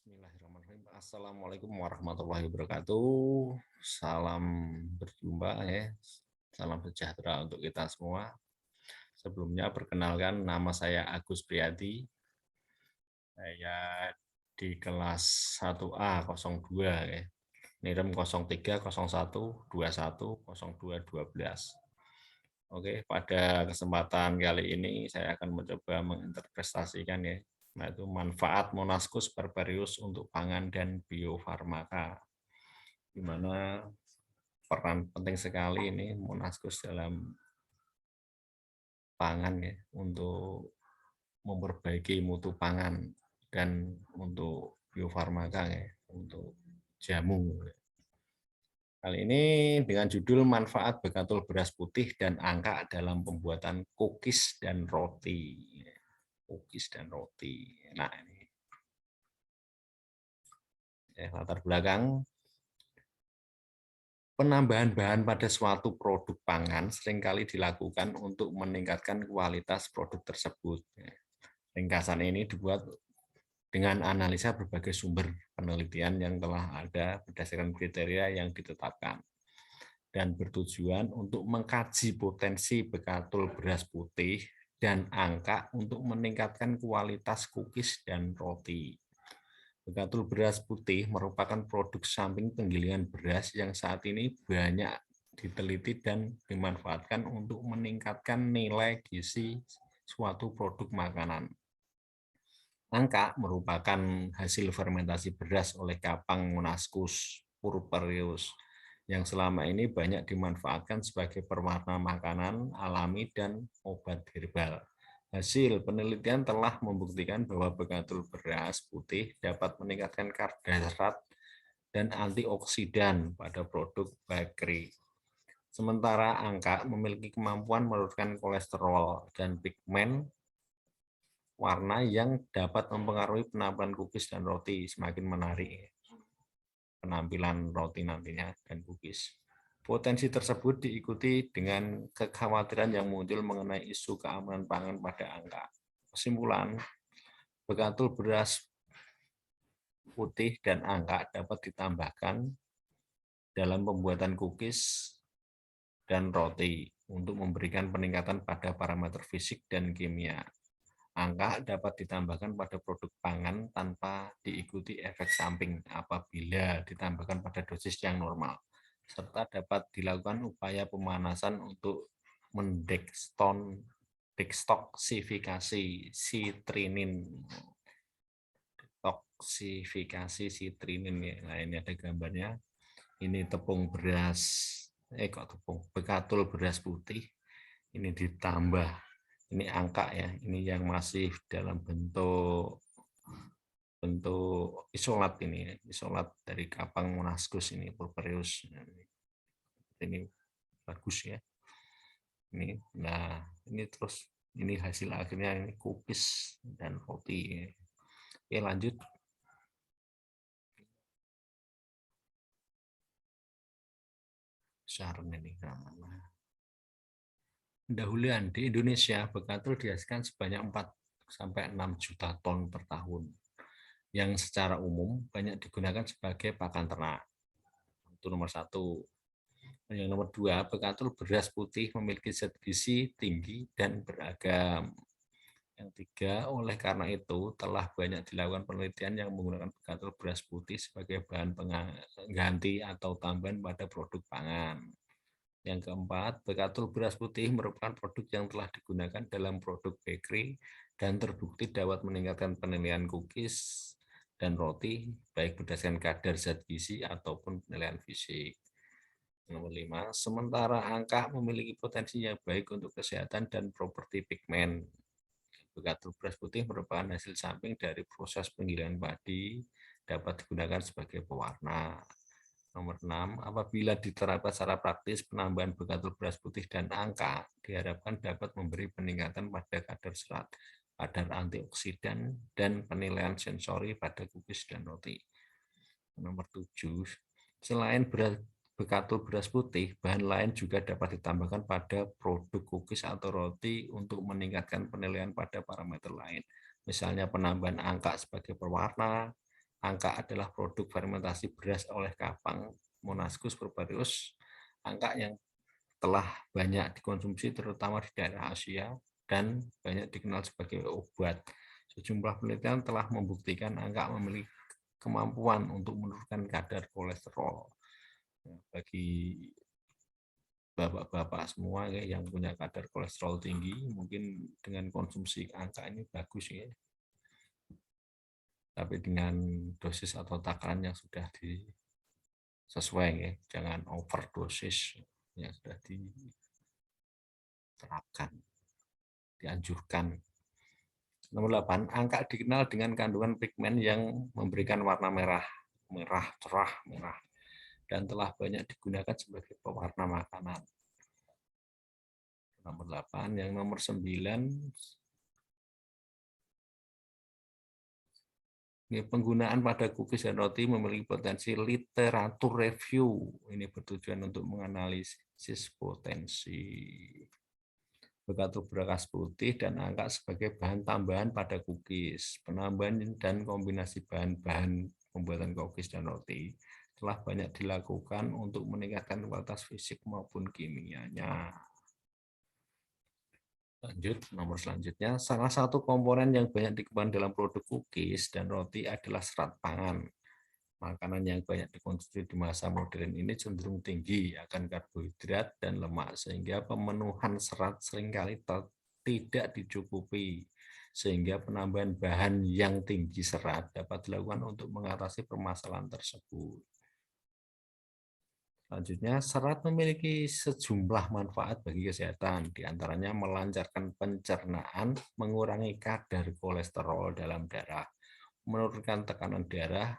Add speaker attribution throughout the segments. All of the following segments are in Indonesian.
Speaker 1: Bismillahirrahmanirrahim. Assalamualaikum warahmatullahi wabarakatuh. Salam berjumpa ya. Salam sejahtera untuk kita semua. Sebelumnya perkenalkan nama saya Agus Priyadi. Saya di kelas 1A 02 ya. NIREM 0301210212. Oke, pada kesempatan kali ini saya akan mencoba menginterpretasikan ya, yaitu manfaat Monascus barbareus untuk pangan dan biofarmaka, di mana peran penting sekali ini Monascus dalam pangan ya, untuk memperbaiki mutu pangan dan untuk biofarmaka ya, untuk jamu. Kali ini dengan judul manfaat bekatul beras putih dan angka dalam pembuatan cookies dan roti. Cookies dan roti. Nah, ini latar belakang penambahan bahan pada suatu produk pangan seringkali dilakukan untuk meningkatkan kualitas produk tersebut. Ringkasan ini dibuat dengan analisa berbagai sumber penelitian yang telah ada berdasarkan kriteria yang ditetapkan dan bertujuan untuk mengkaji potensi bekatul beras putih dan angka untuk meningkatkan kualitas cookies dan roti. Bekatul beras putih merupakan produk samping penggilingan beras yang saat ini banyak diteliti dan dimanfaatkan untuk meningkatkan nilai gizi suatu produk makanan. Angka merupakan hasil fermentasi beras oleh kapang Monascus purpureus yang selama ini banyak dimanfaatkan sebagai pewarna makanan alami dan obat herbal. Hasil penelitian telah membuktikan bahwa bekatul beras putih dapat meningkatkan karbohidrat dan antioksidan pada produk bakery. Sementara angka memiliki kemampuan menurunkan kolesterol dan pigmen warna yang dapat mempengaruhi penampilan cookies dan roti semakin menarik. Penampilan roti nantinya dan cookies. Potensi tersebut diikuti dengan kekhawatiran yang muncul mengenai isu keamanan pangan pada angka. Kesimpulan, bekatul beras putih dan angka dapat ditambahkan dalam pembuatan cookies dan roti untuk memberikan peningkatan pada parameter fisik dan kimia. Angka dapat ditambahkan pada produk pangan tanpa diikuti efek samping apabila ditambahkan pada dosis yang normal, serta dapat dilakukan upaya pemanasan untuk mendetoksifikasi sitrinin. Toksifikasi sitrinin ya. Nah, ini ada gambarnya. Ini tepung beras, bekatul beras putih. Ini ditambah. Ini angka ya, ini yang masih dalam bentuk isolat ini, isolat dari kapang Monascus ini purpureus. Ini bagus ya. Ini, nah ini terus ini hasil akhirnya ini cookies dan roti. Oke lanjut. Saran ini. Pendahuluan di Indonesia bekatul dihasilkan sebanyak 4 sampai 6 juta ton per tahun, yang secara umum banyak digunakan sebagai pakan ternak. Itu nomor 1. Yang nomor 2, bekatul beras putih memiliki zat gizi tinggi dan beragam. Yang 3, oleh karena itu telah banyak dilakukan penelitian yang menggunakan bekatul beras putih sebagai bahan pengganti atau tambahan pada produk pangan. Yang keempat, bekatul beras putih merupakan produk yang telah digunakan dalam produk bakery dan terbukti dapat meningkatkan penilaian cookies dan roti, baik berdasarkan kadar zat gizi ataupun penilaian fisik. Nomor 5, sementara angka memiliki potensi yang baik untuk kesehatan dan properti pigmen. Bekatul beras putih merupakan hasil samping dari proses penggilingan padi, dapat digunakan sebagai pewarna. Nomor 6, apabila diterapkan secara praktis, penambahan bekatul beras putih dan angka diharapkan dapat memberi peningkatan pada kadar serat, kadar antioksidan, dan penilaian sensori pada cookies dan roti. Nomor 7, selain bekatul beras putih, bahan lain juga dapat ditambahkan pada produk cookies atau roti untuk meningkatkan penilaian pada parameter lain. Misalnya penambahan angka sebagai pewarna, angka adalah produk fermentasi beras oleh Kapang Monascus Barbarus, angka yang telah banyak dikonsumsi terutama di daerah Asia dan banyak dikenal sebagai obat. Sejumlah penelitian telah membuktikan angka memiliki kemampuan untuk menurunkan kadar kolesterol. Bagi bapak-bapak semua yang punya kadar kolesterol tinggi, mungkin dengan konsumsi angka ini bagus ya. Tapi dengan dosis atau takaran yang sudah sesuai ya, jangan overdosis yang sudah diterapkan, dianjurkan. Nomor 8, angka dikenal dengan kandungan pigmen yang memberikan warna merah cerah, dan telah banyak digunakan sebagai pewarna makanan. Nomor 8, yang nomor 9, penggunaan pada cookies dan roti memiliki potensi literatur review. Ini bertujuan untuk menganalisis potensi bekatul beras putih dan angka sebagai bahan tambahan pada cookies. Penambahan dan kombinasi bahan-bahan pembuatan cookies dan roti telah banyak dilakukan untuk meningkatkan kualitas fisik maupun kimianya. Lanjut, nomor selanjutnya, salah satu komponen yang banyak dikembangkan dalam produk cookies dan roti adalah serat pangan. Makanan yang banyak dikonsumsi di masa modern ini cenderung tinggi akan karbohidrat dan lemak, sehingga pemenuhan serat seringkali tidak dicukupi. Sehingga penambahan bahan yang tinggi serat dapat dilakukan untuk mengatasi permasalahan tersebut. Selanjutnya, serat memiliki sejumlah manfaat bagi kesehatan, diantaranya melancarkan pencernaan, mengurangi kadar kolesterol dalam darah, menurunkan tekanan darah,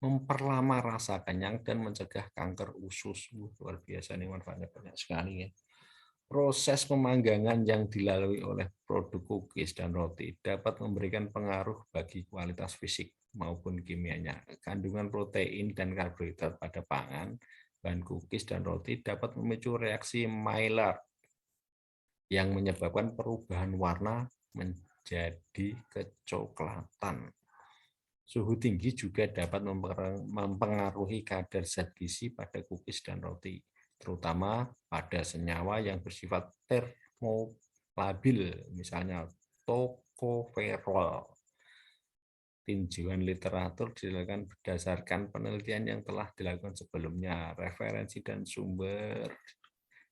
Speaker 1: memperlama rasa kenyang, dan mencegah kanker usus. Luar biasa, ini manfaatnya banyak sekali ya. Proses pemanggangan yang dilalui oleh produk cookies dan roti dapat memberikan pengaruh bagi kualitas fisik maupun kimianya. Kandungan protein dan karbohidrat pada pangan, bahan cookies dan roti dapat memicu reaksi Maillard yang menyebabkan perubahan warna menjadi kecoklatan. Suhu tinggi juga dapat mempengaruhi kadar zat gizi pada cookies dan roti, terutama pada senyawa yang bersifat termolabil, misalnya tocoferol. Tinjauan literatur dilakukan berdasarkan penelitian yang telah dilakukan sebelumnya. Referensi dan sumber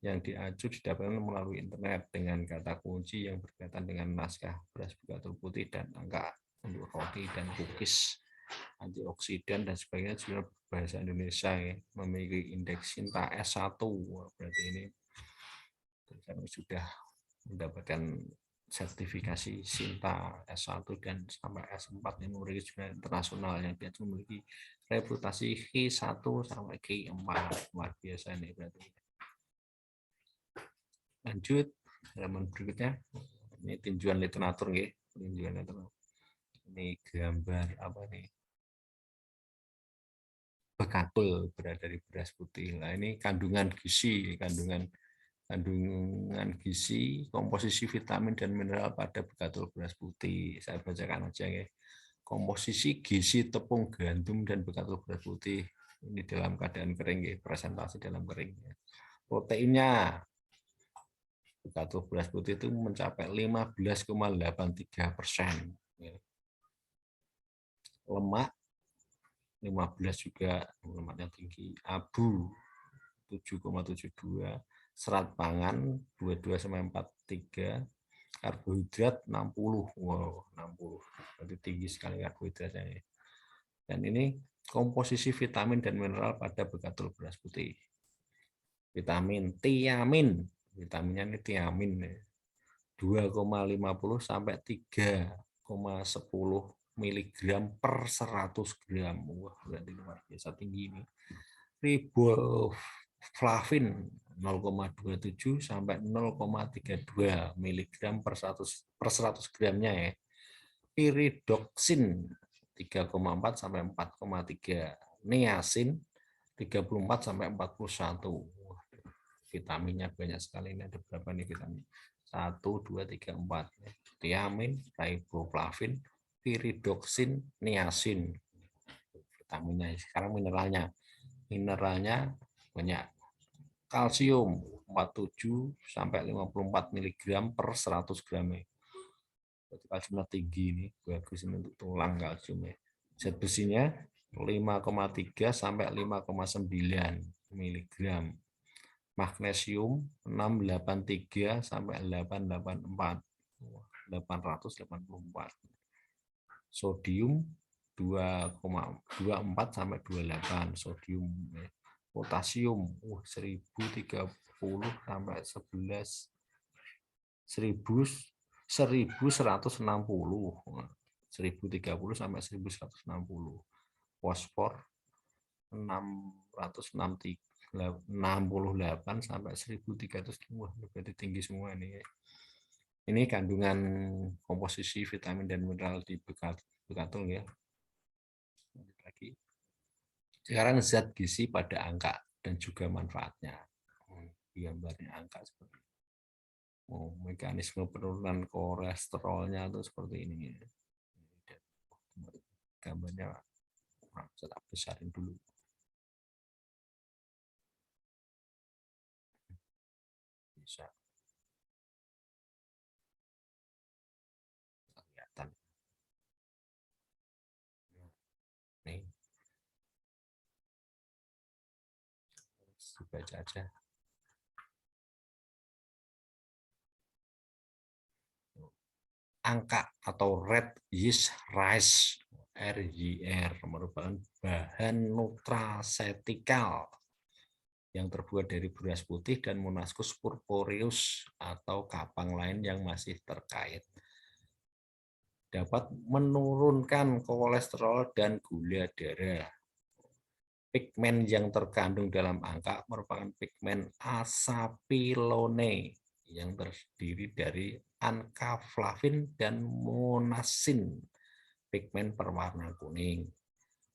Speaker 1: yang diaju didapatkan melalui internet dengan kata kunci yang berkaitan dengan naskah beras bekatul putih dan angka untuk roti dan cookies, antioksidan dan sebagainya juga bahasa Indonesia ya. Memiliki indeks Sinta S1, berarti ini kami sudah mendapatkan sertifikasi Sinta S1 dan sampai S4 yang memiliki jurnal internasional yang dia memiliki reputasi Q1 sampai Q4. Luar biasa ini berarti. Lanjut halaman berikutnya. Ini tinjauan literatur nggih, tinjauan literatur. Ini gambar apa nih? Bekatul beras dari beras putih. Nah, ini kandungan gizi, kandungan gizi, komposisi vitamin dan mineral pada bekatul beras putih. Saya bacakan aja ya. Komposisi gizi tepung gandum dan bekatul beras putih. Ini dalam keadaan kering ya, presentasi dalam kering. Proteinnya bekatul beras putih itu mencapai 15,83%. Lemak 15 juga, lemaknya tinggi. Abu 7,72, serat pangan 22,43, karbohidrat 60. Wow, 60. Berarti tinggi sekali karbohidratnya. Dan ini komposisi vitamin dan mineral pada bekatul beras putih. Vitamin tiamin, vitaminnya ini tiamin 2,50 sampai 3,10 miligram per 100 gram. Wah, berarti luar biasa tinggi ini. Riboflavin 0,27 sampai 0,32 miligram per 100 gramnya ya. Pyridoxin 3,4 sampai 4,3. Niacin 34 sampai 41. Vitaminnya banyak sekali, ini ada berapa nih vitamin? 1, 2, 3, 4. Tiamin, riboflavin, pyridoxin, niacin. vitaminnya. Sekarang mineralnya banyak. Kalsium 47 sampai 54 mg per 100 gram. Berarti kalsiumnya tinggi, ini bagus ini untuk tulang kalsiumnya. Zat besinya 5,3 sampai 5,9 mg. Magnesium 683 sampai 884. 884. Sodium 2,24 sampai 28 sodium. Potasium 1030 sampai 11 1160 1030 sampai 1160. Fosfor 668 sampai 1300. Wah, berarti tinggi semua ini. Ini kandungan komposisi vitamin dan mineral di bekatul ya. Lagi. Sekarang zat gizi pada angka dan juga manfaatnya. Gambarnya angka seperti ini. Mekanisme penurunan kolesterolnya itu seperti ini. Gambarnya saya besarin dulu. Bisa kelihatan. Nih. Dibaca aja. Angka atau red yeast rice RYR merupakan bahan nutraceutical yang terbuat dari beras putih dan Monascus purpureus atau kapang lain yang masih terkait. Dapat menurunkan kolesterol dan gula darah. Pigmen yang terkandung dalam angka merupakan pigmen asapilone yang terdiri dari ankaflavin dan monasin, pigmen berwarna kuning,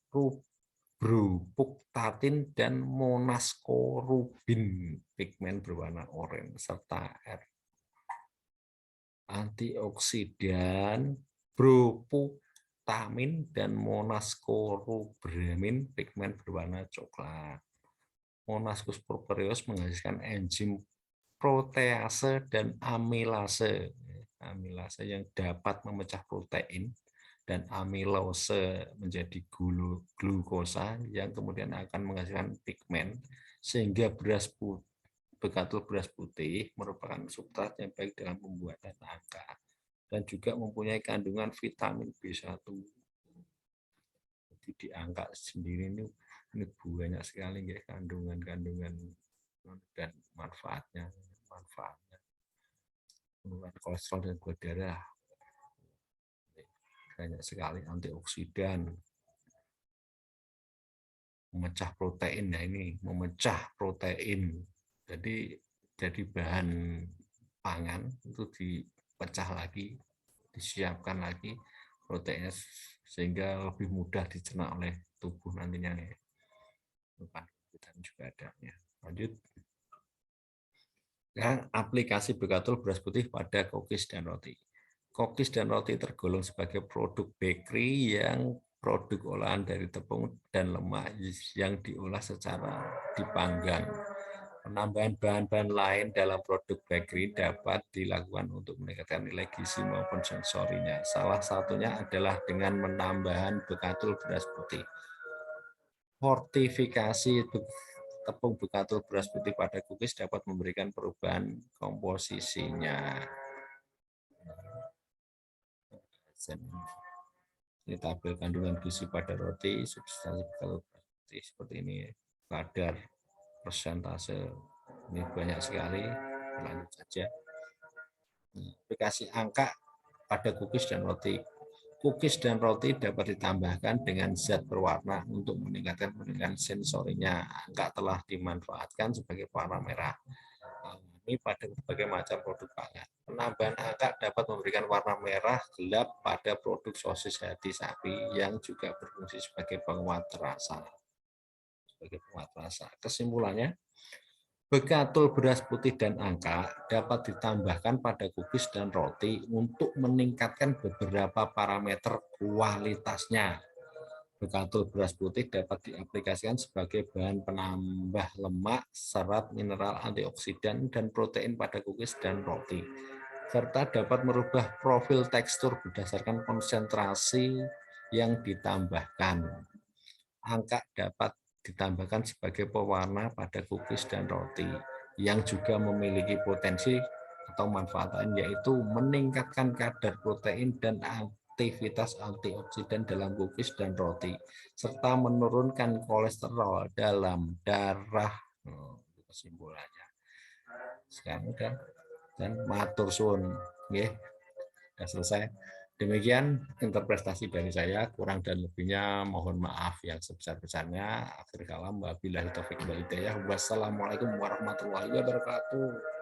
Speaker 1: rubropuktatin dan monascorubin, pigmen berwarna oranye, serta antioksidan, propuktamin dan monascorubramin, pigmen berwarna coklat. Monascus purpureus menghasilkan enzim protease dan amilase. Amilase yang dapat memecah protein dan amilose menjadi glukosa yang kemudian akan menghasilkan pigmen, sehingga bekatul beras putih merupakan substrat yang baik dalam pembuatan angka dan juga mempunyai kandungan vitamin B1. Jadi di angka sendiri ini banyak sekali ya kandungan-kandungan dan manfaatnya menurunkan kolesterol dan gula darah, banyak sekali, antioksidan, memecah protein. Nah ini memecah protein, jadi bahan pangan itu dipecah lagi, disiapkan lagi proteinnya sehingga lebih mudah dicerna oleh tubuh nantinya. Dan juga ada. Lanjut. Yang aplikasi bekatul beras putih pada cookies dan roti. Cookies dan roti tergolong sebagai produk bakery yang produk olahan dari tepung dan lemak yang diolah secara dipanggang. Penambahan bahan-bahan lain dalam produk bakery dapat dilakukan untuk meningkatkan nilai gizi maupun sensorinya. Salah satunya adalah dengan menambahkan bekatul beras putih. Fortifikasi tepung bekatul beras putih pada cookies dapat memberikan perubahan komposisinya. Ini tabel kandungan gizi pada roti, substansi bekatul beras putih seperti ini, kadar, persentase, ini banyak sekali. Lanjut saja. Aplikasi angka pada cookies dan roti. Cookies dan roti dapat ditambahkan dengan zat berwarna untuk meningkatkan sensorinya. Angka telah dimanfaatkan sebagai warna merah. Ini pada berbagai macam produk pangan. Penambahan angka dapat memberikan warna merah gelap pada produk sosis hati sapi yang juga berfungsi sebagai penguat rasa. Kesimpulannya, bekatul beras putih dan angka dapat ditambahkan pada cookies dan roti untuk meningkatkan beberapa parameter kualitasnya. Bekatul beras putih dapat diaplikasikan sebagai bahan penambah lemak, serat, mineral, antioksidan, dan protein pada cookies dan roti, serta dapat merubah profil tekstur berdasarkan konsentrasi yang ditambahkan. Angka dapat ditambahkan sebagai pewarna pada cookies dan roti, yang juga memiliki potensi atau manfaat lain, yaitu meningkatkan kadar protein dan aktivitas antioksidan dalam cookies dan roti, serta menurunkan kolesterol dalam darah. Kesimpulannya. Sekarang udah dan matur suwun. Nggih, sudah selesai. Demikian interpretasi dari saya, kurang dan lebihnya mohon maaf yang sebesar-besarnya. Akhir kalam, wabillahi taufiq wal hidayah. Wassalamualaikum warahmatullahi wabarakatuh.